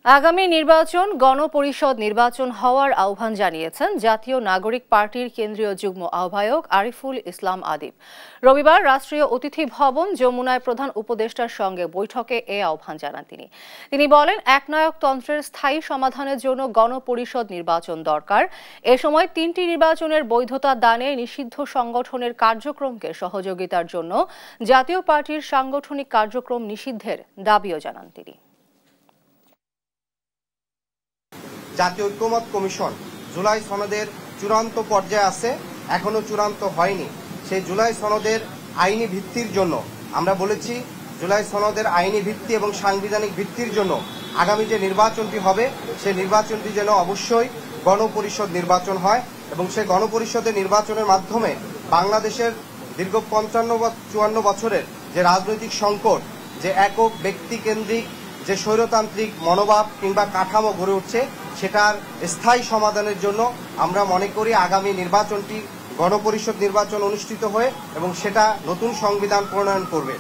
আগামী নির্বাচন গণপরিষদ নির্বাচন হওয়ার আহ্বান জানিয়েছেন জাতীয় নাগরিক পার্টির কেন্দ্রীয় যুগ্ম আহ্বায়ক আরিফুল ইসলাম আদিব। রবিবার রাষ্ট্রীয় অতিথি ভবন যমুনায় প্রধান উপদেষ্টার সঙ্গে বৈঠকে এ আহ্বান জানান তিনি বলেন, একনায়কতন্ত্রের স্থায়ী সমাধানের জন্য গণপরিষদ নির্বাচন দরকার। এ সময় 3টি নির্বাচনের বৈধতা দানে নিষিদ্ধ সংগঠনের কার্যক্রমকে সহযোগিতার জন্য জাতীয় পার্টির সাংগঠনিক কার্যক্রম নিষিদ্ধের দাবিও জানান তিনি। জাতীয় ঐক্যমত কমিশন জুলাই সনদের চূড়ান্ত পর্যায়ে আছে, এখনো চূড়ান্ত হয়নি। সেই জুলাই সনদের আইনি ভিত্তির জন্য আমরা বলেছি, জুলাই সনদের আইনি ভিত্তি এবং সাংবিধানিক ভিত্তির জন্য আগামী যে নির্বাচনটি হবে সেই নির্বাচনটি যেন অবশ্যই গণপরিষদ নির্বাচন হয় এবং সেই গণপরিষদের নির্বাচনের মাধ্যমে বাংলাদেশের দীর্ঘ 55-54 বছরের যে রাজনৈতিক সংকট, যে একক ব্যক্তিকেন্দ্রিক যে স্বৈরতান্ত্রিক মনোভাব কিংবা কাঠামো গড়ে উঠছে, সেটার স্থায়ী সমাধানের জন্য আমরা মনে করি আগামী নির্বাচনটি গণপরিষদ নির্বাচন অনুষ্ঠিত হয়ে এবং সেটা নতুন সংবিধান প্রণয়ন করবে।